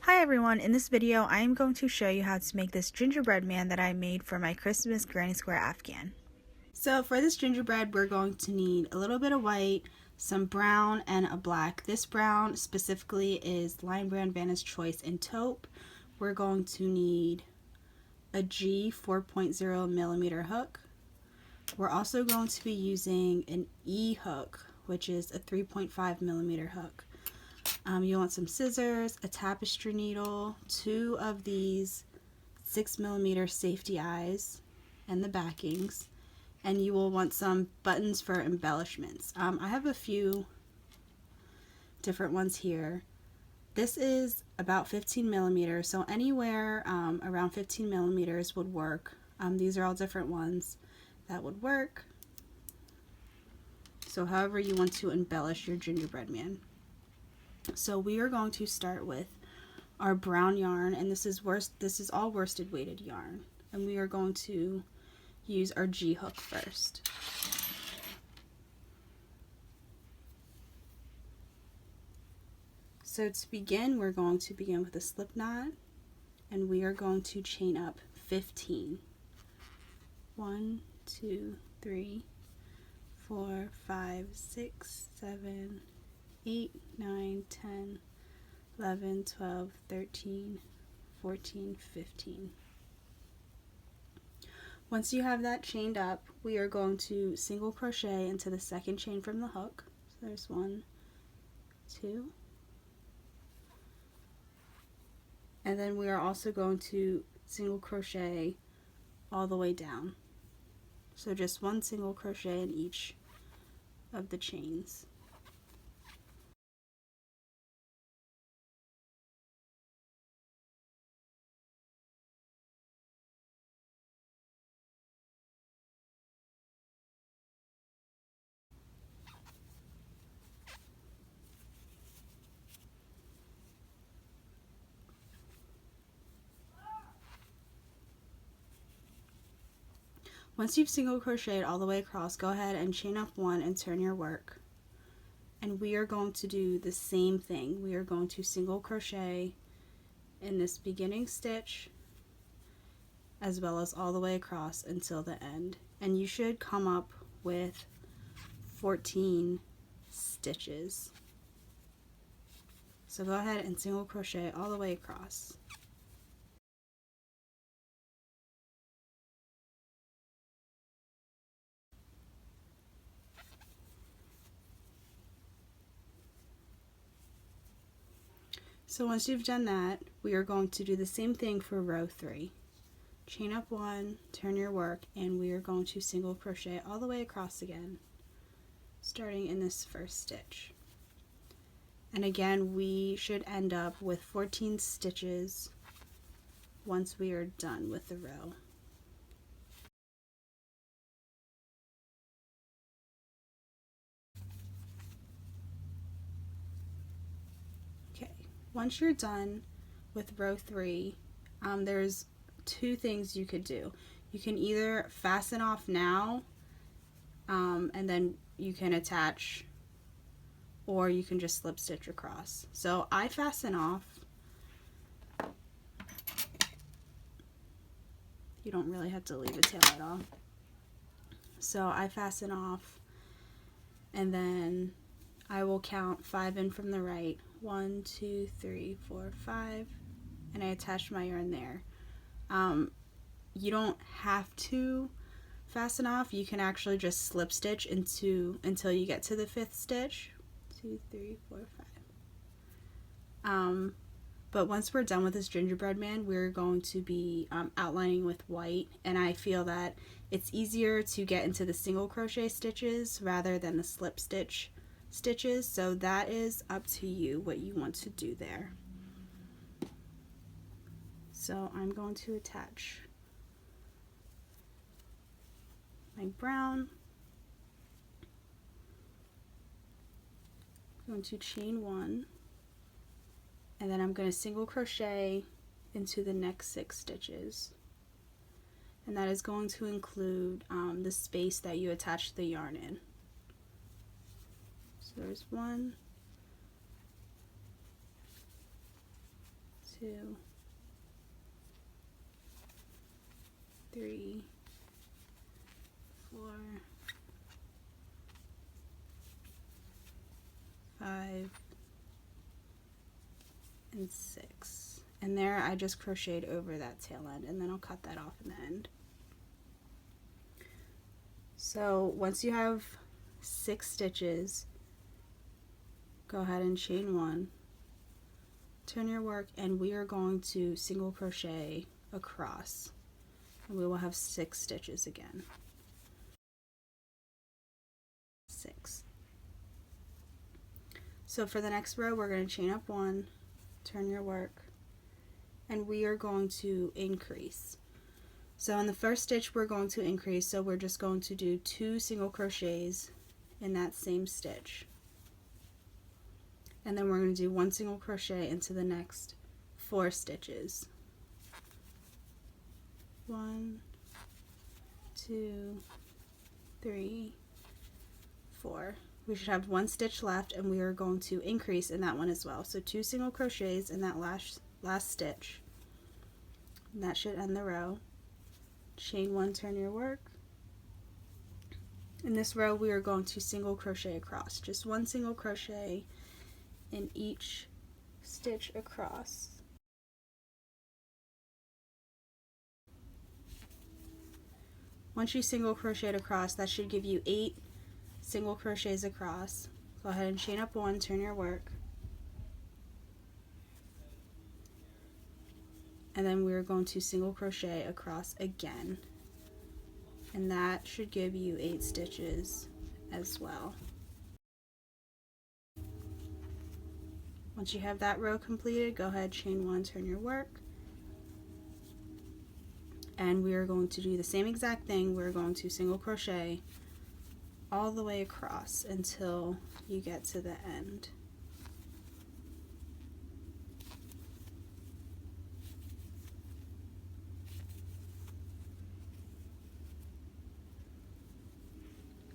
Hi everyone, in this video I am going to show you how to make this gingerbread man that I made for my Christmas granny square Afghan. So for this gingerbread we're going to need a little bit of white, some brown, and a black. This brown specifically is Lion Brand Vanna's Choice in taupe. We're going to need a G 4.0 millimeter hook. We're also going to be using an E hook, which is a 3.5 millimeter hook. You want some scissors, a tapestry needle, 2 of these 6 millimeter safety eyes and the backings, and you will want some buttons for embellishments. I have a few different ones here. This is about 15 millimeters, so anywhere around 15 millimeters would work. These are all different ones that would work. So however you want to embellish your gingerbread man. So we are going to start with our brown yarn, and this is all worsted weighted yarn, and we are going to use our G hook first. So to begin, we're going to begin with a slip knot, and we are going to chain up 15. 1, 2, 3, 4, 5, 6, 7, 8, 9, 10, 11, 12, 13, 14, 15. Once you have that chained up, we are going to single crochet into the second chain from the hook. So there's 1, 2. And then we are also going to single crochet all the way down. So just 1 single crochet in each of the chains. Once you've single crocheted all the way across, go ahead and chain up 1 and turn your work. And we are going to do the same thing. We are going to single crochet in this beginning stitch as well as all the way across until the end. And you should come up with 14 stitches. So go ahead and single crochet all the way across. So once you've done that, we are going to do the same thing for row 3. Chain up 1, turn your work, and we are going to single crochet all the way across again, starting in this first stitch. And again, we should end up with 14 stitches once we are done with the row. Okay, once you're done with row 3, there's 2 things you could do. You can either fasten off now, and then you can attach, or you can just slip stitch across. So I fasten off. You don't really have to leave a tail at all. So I fasten off, and then I will count 5 in from the right. 1, 2, 3, 4, 5, and I attach my yarn there. You don't have to fasten off. You can actually just slip stitch until you get to the 5th stitch. 2, 3, 4, 5. But once we're done with this gingerbread man, we're going to be outlining with white, and I feel that it's easier to get into the single crochet stitches rather than the slip stitch stitches, so that is up to you what you want to do there. So I'm going to attach my brown. I'm going to chain 1, and then I'm going to single crochet into the next 6 stitches, and that is going to include the space that you attach the yarn in. So there's 1, 2, 2, 3, 4, 5, and 6. And there I just crocheted over that tail end, and then I'll cut that off in the end. So once you have 6 stitches, go ahead and chain 1, turn your work, and we are going to single crochet across, and we will have 6 stitches again. 6. So for the next row, we're going to chain up 1, turn your work, and we are going to increase. So in the first stitch we're going to increase, so we're just going to do 2 single crochets in that same stitch, and then we're going to do 1 single crochet into the next 4 stitches. 1, 2, 3, 4. We should have 1 stitch left, and we are going to increase in that one as well. So 2 single crochets in that last stitch, and that should end the row. Chain 1, turn your work. In this row we are going to single crochet across, just 1 single crochet in each stitch across. Once you single crochet across, that should give you 8 single crochets across. Go ahead and chain up 1, turn your work, and then we're going to single crochet across again, and that should give you 8 stitches as well. Once you have that row completed, go ahead, chain 1, turn your work, and we are going to do the same exact thing. We're going to single crochet all the way across until you get to the end.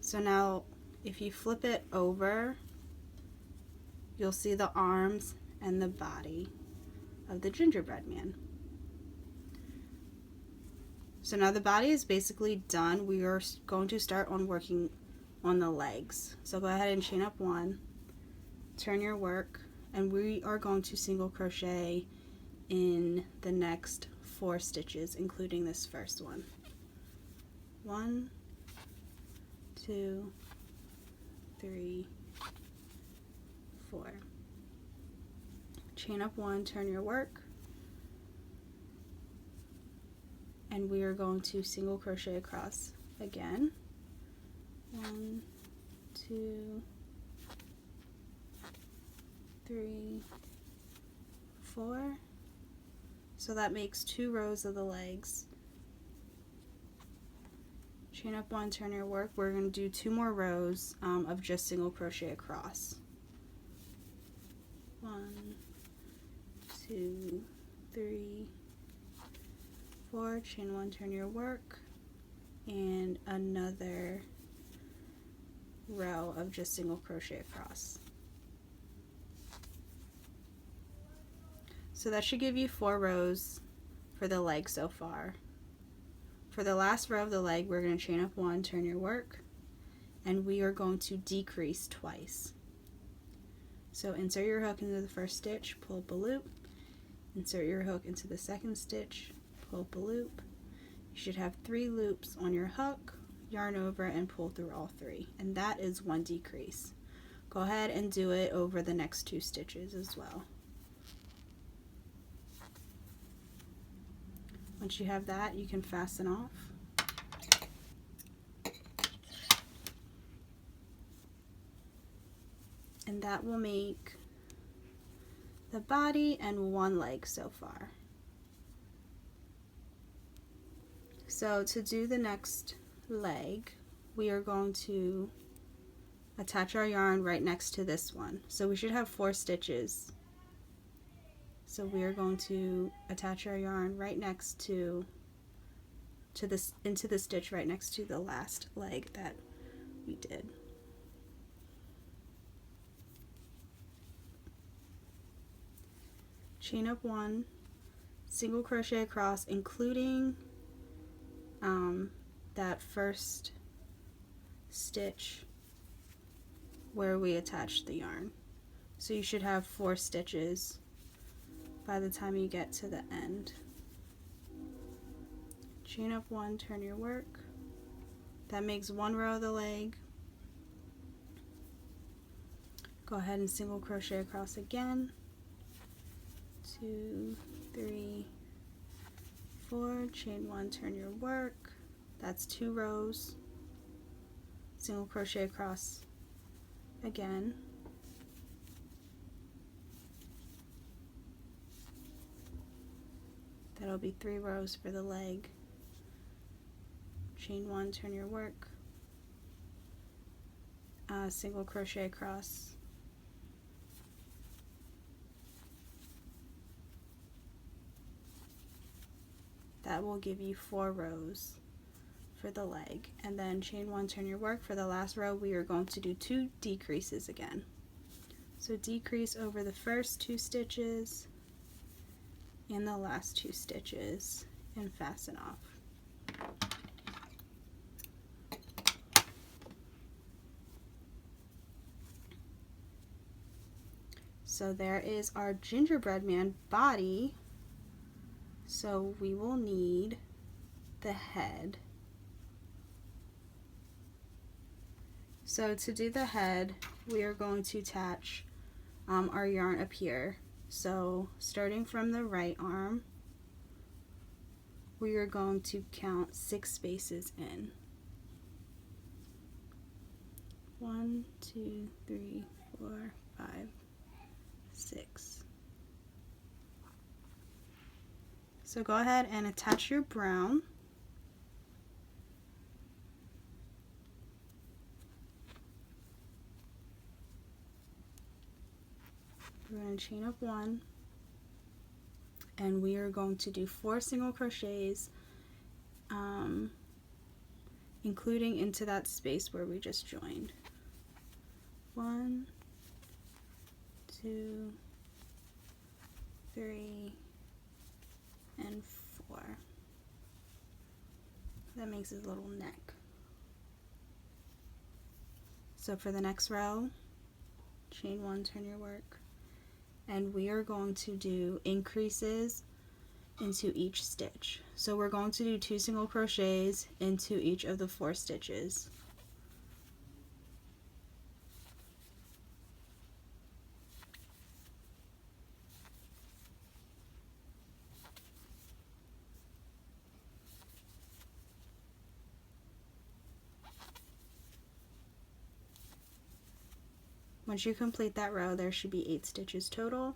So now if you flip it over, you'll see the arms and the body of the gingerbread man. So now the body is basically done. We are going to start on working on the legs. So go ahead and chain up 1, turn your work, and we are going to single crochet in the next 4 stitches, including this first one. 1, 2, 3, 4. Chain up 1, turn your work, and we are going to single crochet across again. 1, 2, 3, 4. So that makes 2 rows of the legs. Chain up 1, turn your work. We're going to do 2 more rows of just single crochet across. 1, 2, 3, 4. Chain 1, turn your work, and another row of just single crochet across. So that should give you 4 rows for the leg so far. For the last row of the leg, we're going to chain up 1, turn your work, and we are going to decrease twice. So insert your hook into the first stitch, pull up a loop, insert your hook into the second stitch, pull up a loop. You should have 3 loops on your hook, yarn over, and pull through all 3, and that is 1 decrease. Go ahead and do it over the next 2 stitches as well. Once you have that, you can fasten off. And that will make the body and 1 leg so far. So to do the next leg, we are going to attach our yarn right next to this one. So we should have 4 stitches. So we are going to attach our yarn right next to this, into the stitch right next to the last leg that we did. Chain up 1, single crochet across, including that first stitch where we attached the yarn. So you should have 4 stitches by the time you get to the end. Chain up 1, turn your work. That makes 1 row of the leg. Go ahead and single crochet across again. 2, 3, 4, chain 1, turn your work. That's 2 rows. Single crochet across again. That'll be 3 rows for the leg. Chain 1, turn your work. Single crochet across. That will give you 4 rows for the leg. And then chain 1, turn your work. For the last row, we are going to do 2 decreases again. So decrease over the first 2 stitches and the last 2 stitches and fasten off. So there is our gingerbread man body. So we will need the head. So to do the head, we are going to attach our yarn up here. So starting from the right arm, we are going to count 6 spaces in. 1, 2, 3, 4, 5, 6. So go ahead and attach your brown. We're going to chain up 1, and we are going to do 4 single crochets, including into that space where we just joined. 1, 2, 3, and 4. That makes his little neck. So for the next row, chain 1, turn your work, and we are going to do increases into each stitch. So we're going to do 2 single crochets into each of the 4 stitches. Once you complete that row, there should be 8 stitches total.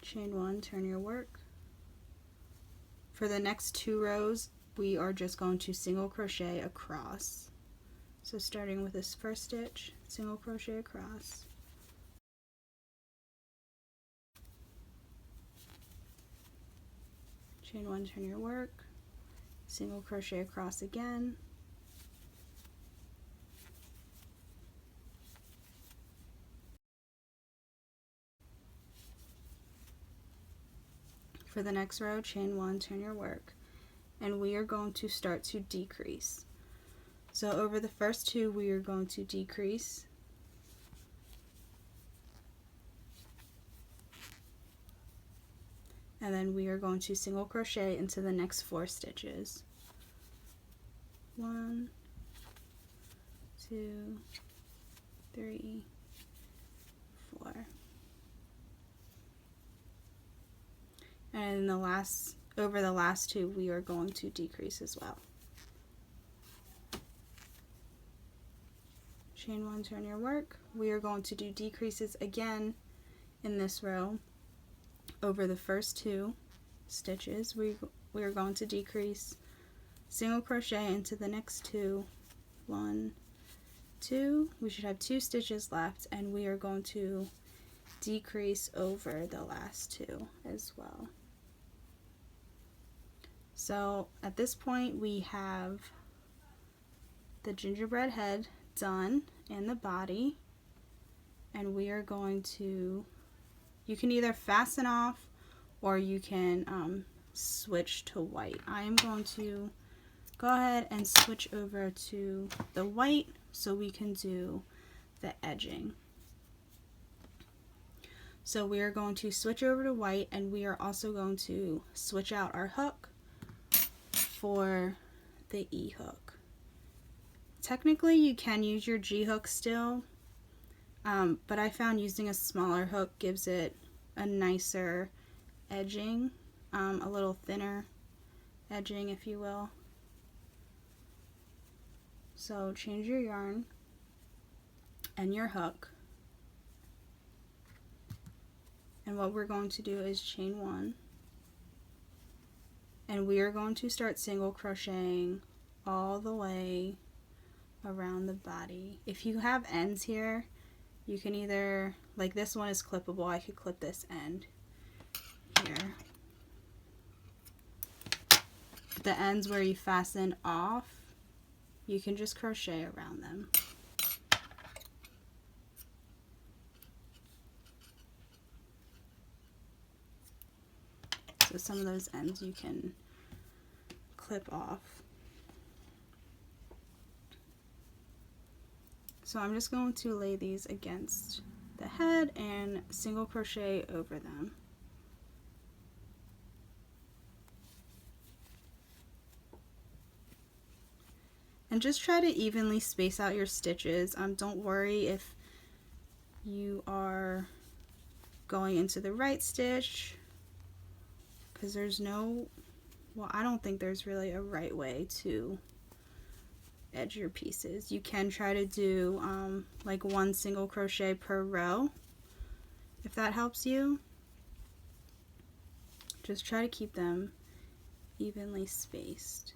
Chain 1, turn your work. For the next 2 rows, we are just going to single crochet across. So starting with this first stitch, single crochet across. Chain 1, turn your work. Single crochet across again. For the next row, chain 1, turn your work, and we are going to start to decrease. So over the first 2, we are going to decrease, and then we are going to single crochet into the next 4 stitches. 1, 2, 3, 4. And over the last 2, we are going to decrease as well. Chain 1, turn your work. We are going to do decreases again in this row. Over the first 2 stitches, we are going to decrease, single crochet into the next 2. 1, 2. We should have 2 stitches left, and we are going to decrease over the last 2 as well. So at this point, we have the gingerbread head done and the body, and we are going to, you can either fasten off or you can switch to white. I am going to go ahead and switch over to the white so we can do the edging. So we are going to switch over to white, and we are also going to switch out our hook for the E hook. Technically you can use your G hook still, but I found using a smaller hook gives it a nicer edging, a little thinner edging, if you will. So change your yarn and your hook, and what we're going to do is chain 1, and we are going to start single crocheting all the way around the body. If you have ends here, you can either, like this one is clippable, I could clip this end here. The ends where you fasten off, you can just crochet around them. So some of those ends you can clip off. So I'm just going to lay these against the head and single crochet over them. And just try to evenly space out your stitches. Don't worry if you are going into the right stitch, because there's no, well, I don't think there's really a right way to edge your pieces. You can try to do like 1 single crochet per row, if that helps you. Just try to keep them evenly spaced.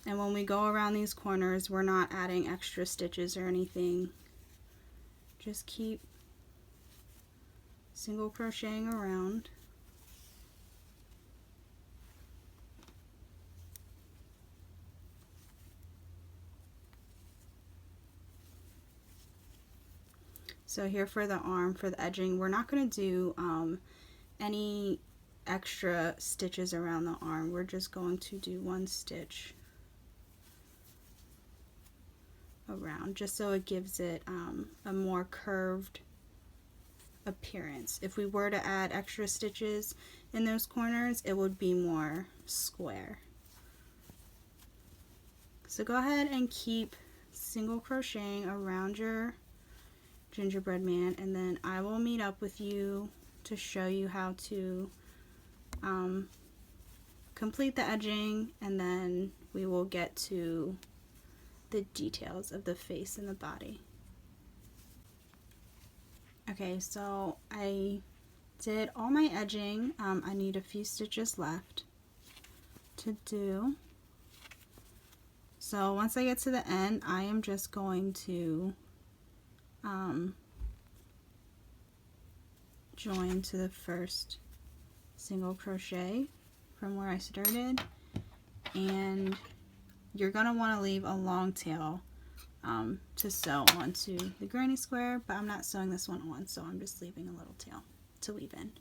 And when we go around these corners, we're not adding extra stitches or anything. Just keep single crocheting around. So here for the arm, for the edging, we're not going to do any extra stitches around the arm. We're just going to do 1 stitch around, just so it gives it a more curved appearance. If we were to add extra stitches in those corners, it would be more square. So go ahead and keep single crocheting around your gingerbread man, and then I will meet up with you to show you how to complete the edging, and then we will get to the details of the face and the body. Okay, so I did all my edging. I need a few stitches left to do. So once I get to the end, I am just going to join to the first single crochet from where I started, and you're going to want to leave a long tail to sew onto the granny square, but I'm not sewing this one on, so I'm just leaving a little tail to weave in.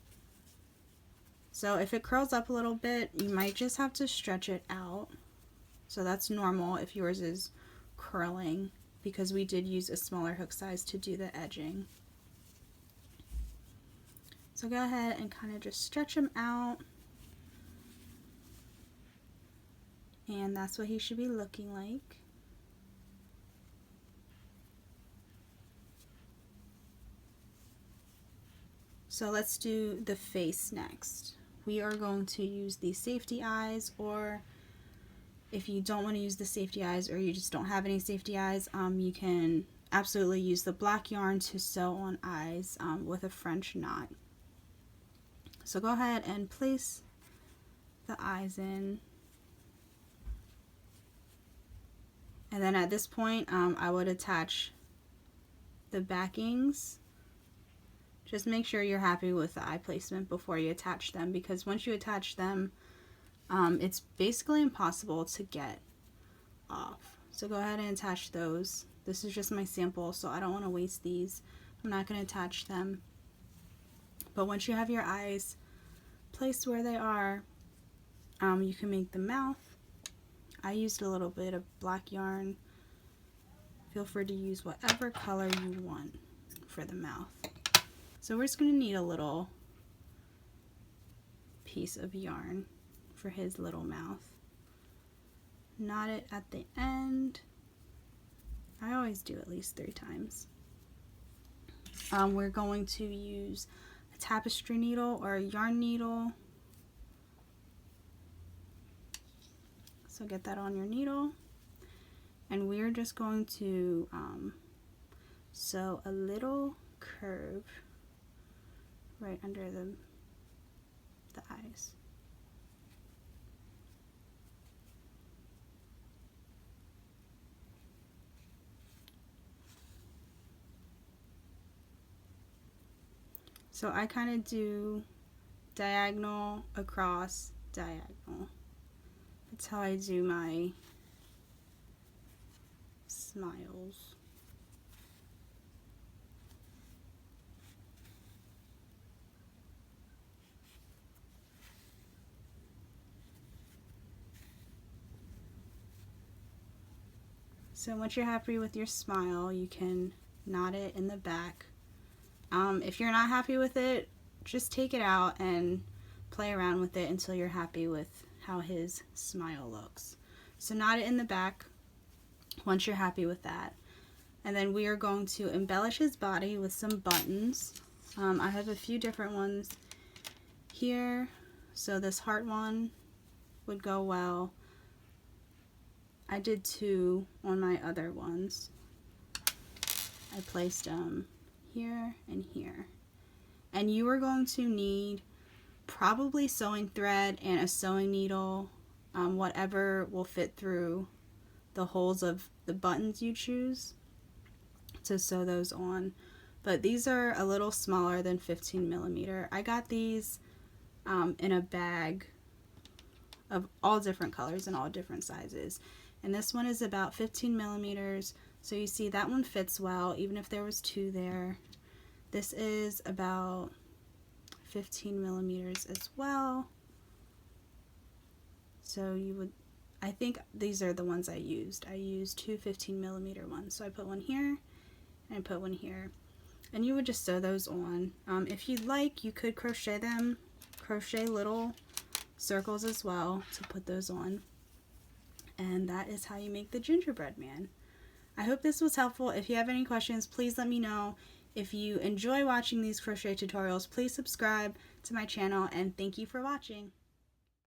So if it curls up a little bit, you might just have to stretch it out. So that's normal if yours is curling, because we did use a smaller hook size to do the edging. So go ahead and kind of just stretch him out. And that's what he should be looking like. So let's do the face next. We are going to use the safety eyes, or if you don't want to use the safety eyes, or you just don't have any safety eyes, you can absolutely use the black yarn to sew on eyes with a French knot. So go ahead and place the eyes in. And then at this point, I would attach the backings. Just make sure you're happy with the eye placement before you attach them, because once you attach them, it's basically impossible to get off. So go ahead and attach those. This is just my sample, so I don't want to waste these. I'm not going to attach them. But once you have your eyes placed where they are, you can make the mouth. I used a little bit of black yarn. Feel free to use whatever color you want for the mouth. So we're just going to need a little piece of yarn for his little mouth. Knot it at the end. I always do at least 3 times. We're going to use a tapestry needle or a yarn needle. So get that on your needle. And we're just going to sew a little curve right under the eyes. So I kind of do diagonal, across, diagonal. That's how I do my smiles. So once you're happy with your smile, you can knot it in the back. If you're not happy with it, just take it out and play around with it until you're happy with how his smile looks. So knot it in the back once you're happy with that. And then we are going to embellish his body with some buttons. I have a few different ones here. So this heart one would go well. I did 2 on my other ones. I placed them here and here. And you are going to need probably sewing thread and a sewing needle, whatever will fit through the holes of the buttons you choose to sew those on. But these are a little smaller than 15 millimeter. I got these in a bag of all different colors and all different sizes. And this one is about 15 millimeters. So you see that one fits well, even if there was 2 there. This is about 15 millimeters as well. So you would, I think these are the ones I used. I used 2 15 millimeter ones. So I put one here and I put one here. And you would just sew those on. If you'd like, you could crochet them, crochet little circles as well to put those on. And that is how you make the gingerbread man. I hope this was helpful. If you have any questions, please let me know. If you enjoy watching these crochet tutorials, please subscribe to my channel, and thank you for watching.